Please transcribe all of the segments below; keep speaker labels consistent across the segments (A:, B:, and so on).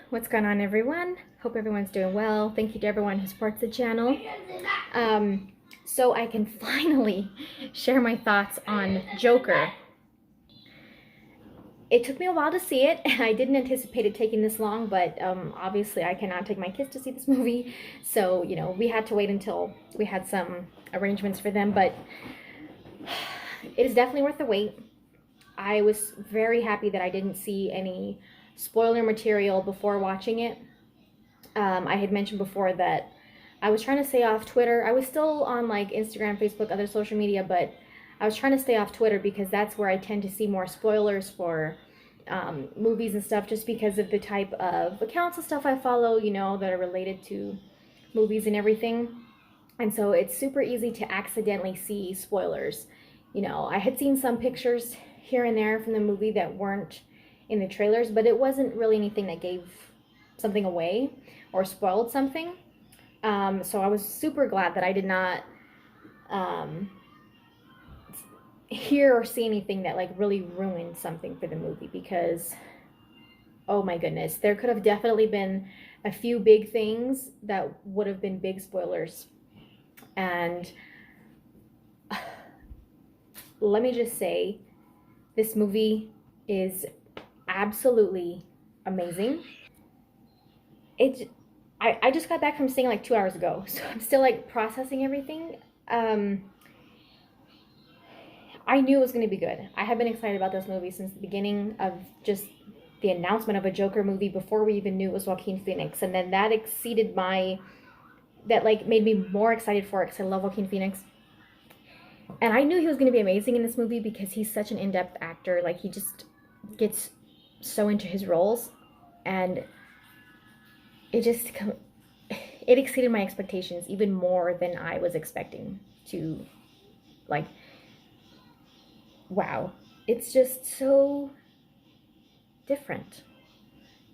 A: What's going on, everyone? Hope everyone's doing well. Thank you to everyone who supports the channel. So I can finally share my thoughts on Joker. It took me a while to see it, and I didn't anticipate it taking this long, but obviously I cannot take my kids to see this movie, so, we had to wait until we had some arrangements for them, but it is definitely worth the wait. I was very happy that I didn't see any spoiler material before watching it. I had mentioned before that I was trying to stay off Twitter. I was still on like Instagram, Facebook, other social media, but I was trying to stay off Twitter because that's where I tend to see more spoilers for movies and stuff, just because of the type of accounts and stuff I follow, that are related to movies and everything. And so it's super easy to accidentally see spoilers. I had seen some pictures here and there from the movie that weren't in the trailers, but it wasn't really anything that gave something away or spoiled something. So I was super glad that I did not hear or see anything that like really ruined something for the movie, because oh my goodness, there could have definitely been a few big things that would have been big spoilers. And let me just say, this movie is absolutely amazing. I just got back from seeing like 2 hours ago, so I'm still like processing everything. I knew it was going to be good. I have been excited about this movie since the beginning of just the announcement of a Joker movie, before we even knew it was Joaquin Phoenix, and then that made me more excited for it because I love Joaquin Phoenix. And I knew he was going to be amazing in this movie because he's such an in-depth actor. Like, he just gets so into his roles, and it exceeded my expectations even more than I was expecting to. Like, wow, it's just so different.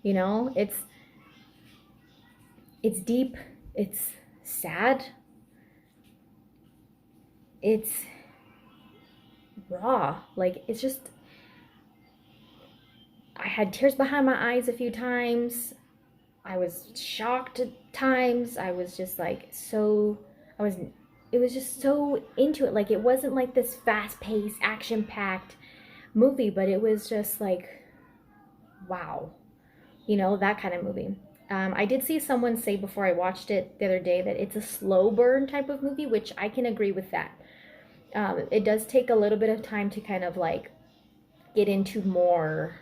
A: It's deep, it's sad, it's raw. Like, it's just, I had tears behind my eyes a few times. I was shocked at times. I was just like it was just so into it. Like, it wasn't like this fast-paced, action-packed movie, but it was just like, wow, that kind of movie. I did see someone say before I watched it the other day that it's a slow burn type of movie, which I can agree with that. It does take a little bit of time to kind of like get into more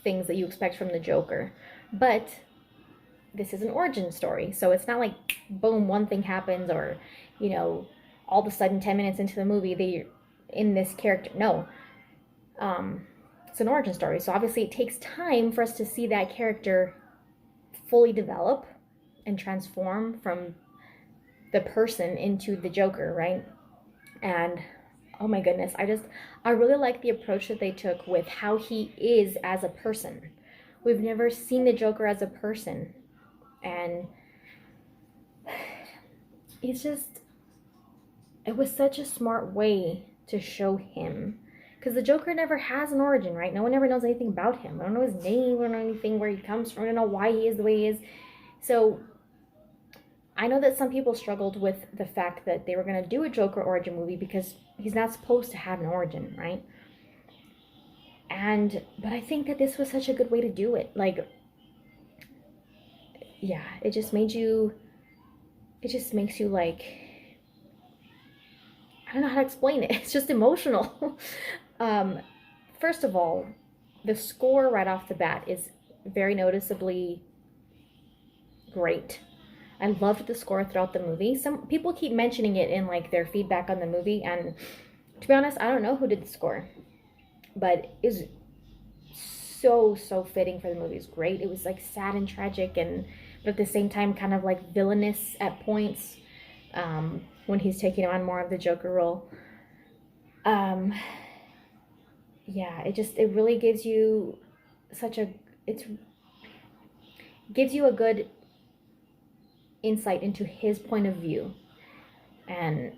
A: things that you expect from the Joker, but this is an origin story, so it's not like boom, one thing happens, or all of a sudden 10 minutes into the movie they're in this character. No, it's an origin story, so obviously it takes time for us to see that character fully develop and transform from the person into the Joker, right? And oh my goodness, I really like the approach that they took with how he is as a person. We've never seen the Joker as a person, and it was such a smart way to show him, because the Joker never has an origin, right? No one ever knows anything about him. I don't know his name, I don't know anything, where he comes from, I don't know why he is the way he is. So I know that some people struggled with the fact that they were going to do a Joker origin movie because he's not supposed to have an origin, right? But I think that this was such a good way to do it. Like, yeah, it just makes you like, I don't know how to explain it. It's just emotional. First of all, the score right off the bat is very noticeably great. I loved the score throughout the movie. Some people keep mentioning it in like their feedback on the movie, and to be honest, I don't know who did the score, but it was so fitting for the movie. It was great. It was like sad and tragic, but at the same time kind of like villainous at points, when he's taking on more of the Joker role. Yeah, it really gives you gives you a good insight into his point of view. And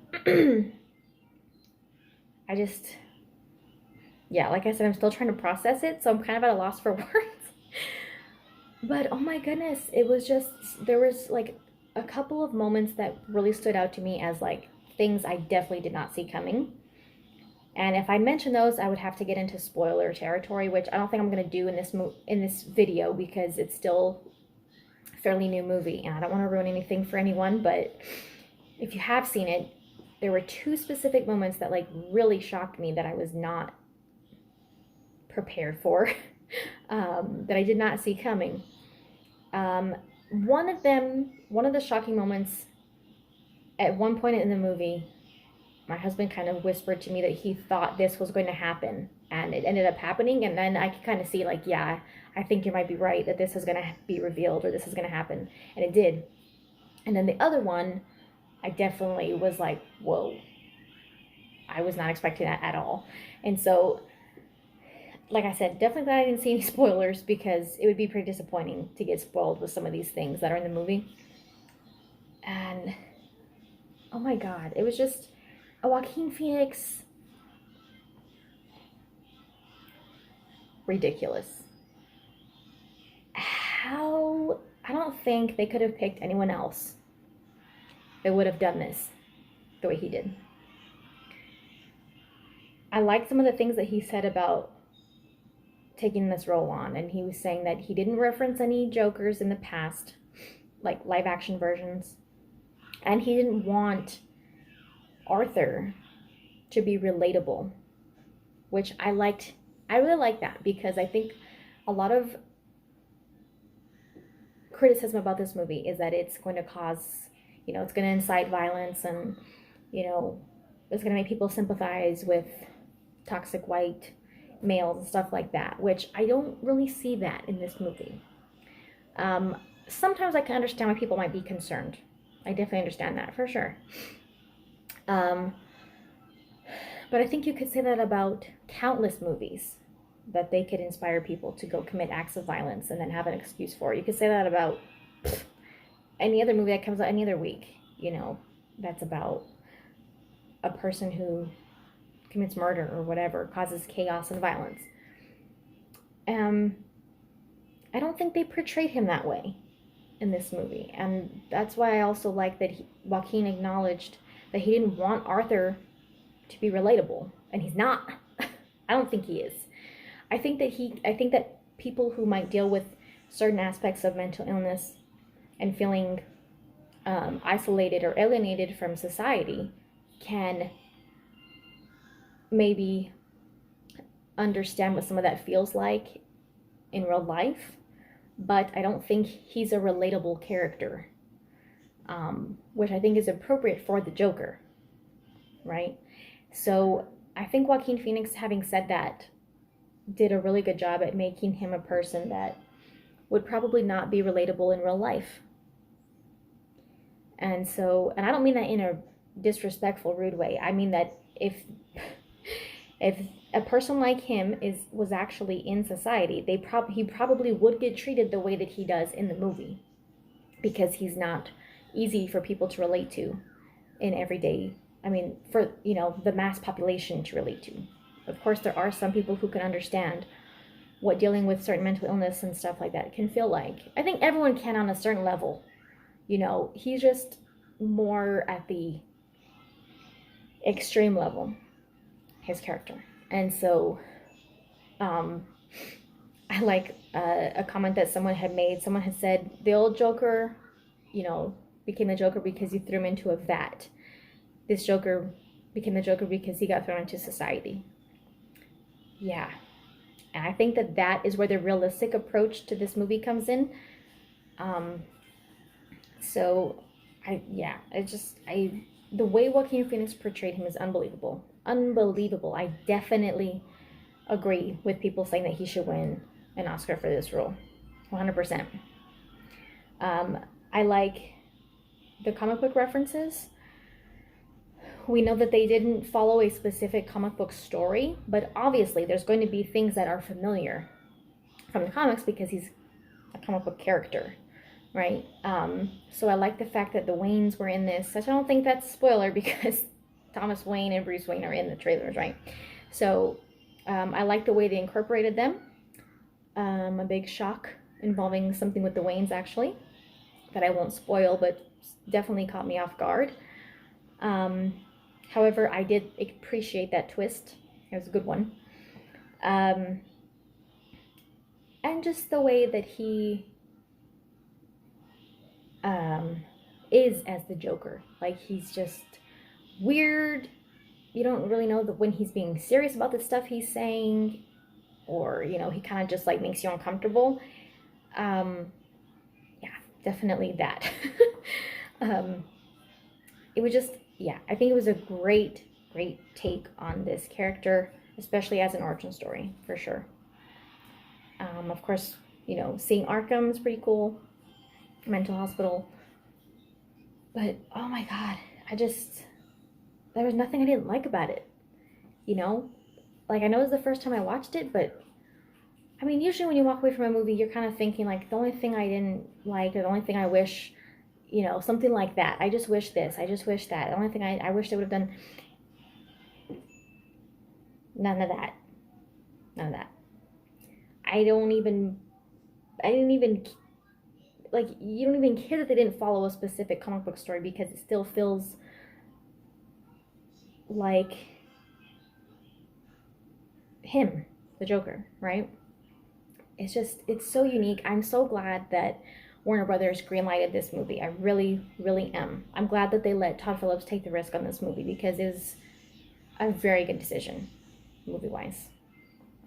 A: yeah, like I said, I'm still trying to process it, so I'm kind of at a loss for words. But oh my goodness, it was just, there was like a couple of moments that really stood out to me as like things I definitely did not see coming. And if I mention those, I would have to get into spoiler territory, which I don't think I'm going to do in this video because it's still a fairly new movie and I don't want to ruin anything for anyone. But if you have seen it, there were two specific moments that like really shocked me that I was not prepared for, that I did not see coming. One of the shocking moments, at one point in the movie, my husband kind of whispered to me that he thought this was going to happen, and it ended up happening. And then I could kind of see, like, yeah, I think you might be right that this is going to be revealed or this is going to happen, and it did. And then the other one, I definitely was like, whoa, I was not expecting that at all. And so, like I said, definitely glad I didn't see any spoilers because it would be pretty disappointing to get spoiled with some of these things that are in the movie. And oh my god, it was just a Joaquin Phoenix, ridiculous. How, I don't think they could have picked anyone else that would have done this the way he did. I like some of the things that he said about taking this role on, and he was saying that he didn't reference any Jokers in the past, like live action versions, and he didn't want Arthur to be relatable, which I liked. I really like that because I think a lot of criticism about this movie is that it's going to cause, it's going to incite violence, and it's going to make people sympathize with toxic white males and stuff like that, which I don't really see that in this movie. Sometimes I can understand why people might be concerned. I definitely understand that for sure. But I think you could say that about countless movies, that they could inspire people to go commit acts of violence and then have an excuse for it. You could say that about any other movie that comes out any other week, that's about a person who commits murder or whatever, causes chaos and violence. I don't think they portrayed him that way in this movie, and that's why I also like that Joaquin acknowledged that he didn't want Arthur to be relatable, and he's not. I don't think he is. I think that people who might deal with certain aspects of mental illness and feeling isolated or alienated from society can maybe understand what some of that feels like in real life, but I don't think he's a relatable character, which I think is appropriate for the Joker, right? So I think Joaquin Phoenix, having said that, did a really good job at making him a person that would probably not be relatable in real life. And I don't mean that in a disrespectful, rude way. I mean that if a person like him was actually in society, he probably would get treated the way that he does in the movie, because he's not easy for people to relate to in everyday. I mean, for the mass population to relate to. Of course, there are some people who can understand what dealing with certain mental illness and stuff like that can feel like. I think everyone can on a certain level. He's just more at the extreme level, his character. And so I like a comment that someone had made. Someone had said, the old Joker, became the Joker because you threw him into a vat. This Joker became the Joker because he got thrown into society. Yeah. And I think that is where the realistic approach to this movie comes in. The way Joaquin Phoenix portrayed him is unbelievable. Unbelievable. I definitely agree with people saying that he should win an Oscar for this role. 100%. I like the comic book references. We know that they didn't follow a specific comic book story, but obviously there's going to be things that are familiar from the comics because he's a comic book character, right? So I like the fact that the Waynes were in this. I don't think that's a spoiler because Thomas Wayne and Bruce Wayne are in the trailers, right? So I like the way they incorporated them. A big shock involving something with the Waynes, actually, that I won't spoil, but definitely caught me off guard. However, I did appreciate that twist. It was a good one. And just the way that he is as the Joker. Like, he's just weird. You don't really know when he's being serious about the stuff he's saying, or, you know, he kind of just like makes you uncomfortable. Yeah, definitely that. It was just, yeah, I think it was a great take on this character, especially as an origin story, for sure. Of course, you know, seeing Arkham is pretty cool, mental hospital. But, oh my God, there was nothing I didn't like about it, you know? Like, I know it was the first time I watched it, but, I mean, usually when you walk away from a movie, you're kind of thinking, like, the only thing I didn't like, or the only thing I wish, you know, something like that. I just wish this, I just wish that. The only thing I wish they would have done, none of that. None of that. I didn't even, like, you don't even care that they didn't follow a specific comic book story, because it still feels like him, the Joker, right? It's so unique. I'm so glad that Warner Brothers greenlighted this movie. I really, really am. I'm glad that they let Todd Phillips take the risk on this movie, because it was a very good decision, movie-wise,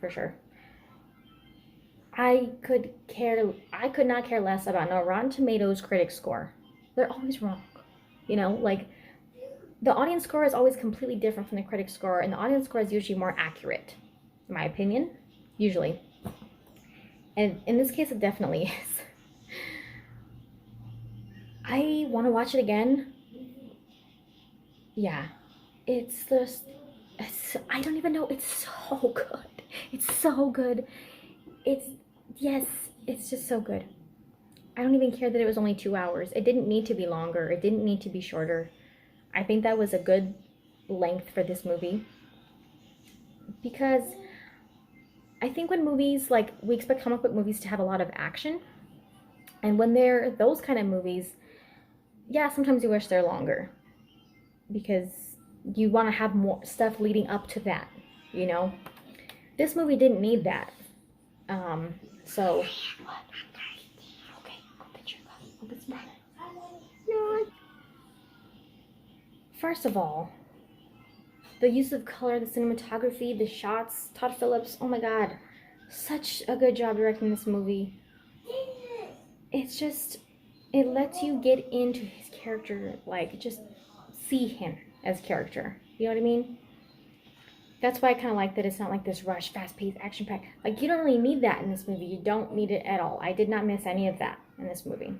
A: for sure. I could not care less about no Rotten Tomatoes critic score. They're always wrong. You know, like, the audience score is always completely different from the critic score, and the audience score is usually more accurate, in my opinion, usually. And in this case, it definitely is. I want to watch it again. Yeah, I don't even know. It's so good. It's so good. Yes, it's just so good. I don't even care that it was only 2 hours. It didn't need to be longer. It didn't need to be shorter. I think that was a good length for this movie. Because I think when movies, like, we expect comic book movies to have a lot of action. And when they're those kind of movies, yeah, sometimes you wish they're longer. Because you want to have more stuff leading up to that, you know? This movie didn't need that. So... Okay, no. First of all, the use of color, the cinematography, the shots, Todd Phillips, oh my God, such a good job directing this movie. It's just, it lets you get into his character, like, just see him as character. You know what I mean? That's why I kind of like that it's not like this rush, fast-paced, action-packed. Like, you don't really need that in this movie. You don't need it at all. I did not miss any of that in this movie.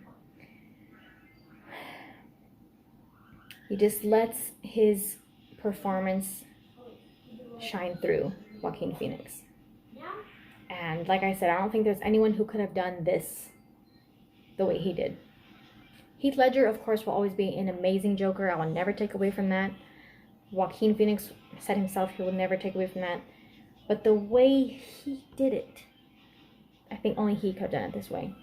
A: He just lets his performance shine through, Joaquin Phoenix. And like I said, I don't think there's anyone who could have done this the way he did. Heath Ledger, of course, will always be an amazing Joker. I will never take away from that. Joaquin Phoenix said himself he will never take away from that. But the way he did it, I think only he could have done it this way.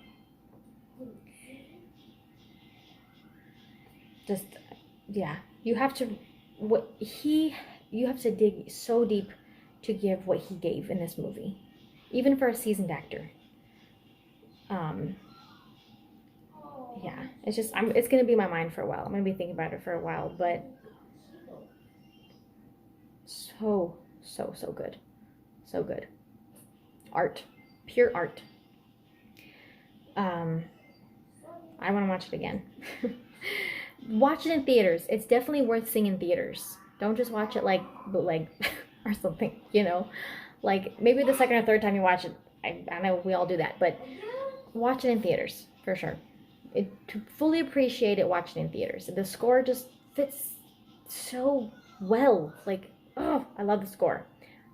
A: Just, yeah. You have to dig so deep to give what he gave in this movie. Even for a seasoned actor. Yeah, it's gonna be in my mind for a while. I'm gonna be thinking about it for a while, but so good. So good. Art. Pure art. I want to watch it again. Watch it in theaters. It's definitely worth seeing in theaters. Don't just watch it like bootleg or something, you know? Like, maybe the second or third time you watch it, I know we all do that, but watch it in theaters, for sure. To fully appreciate it, watch it in theaters. The score just fits so well. Like, oh, I love the score.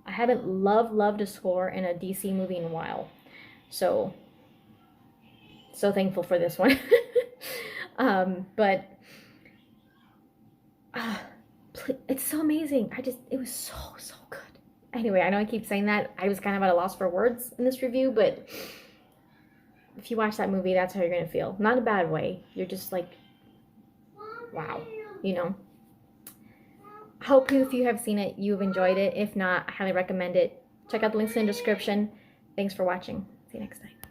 A: I haven't loved a score in a DC movie in a while. So thankful for this one. But it's so amazing. It was so good. Anyway, I know I keep saying that. I was kind of at a loss for words in this review, but if you watch that movie, that's how you're gonna feel. Not in a bad way. You're just like, wow, you know. Hope if you have seen it, you've enjoyed it. If not, I highly recommend it. Check out the links in the description. Thanks for watching. See you next time.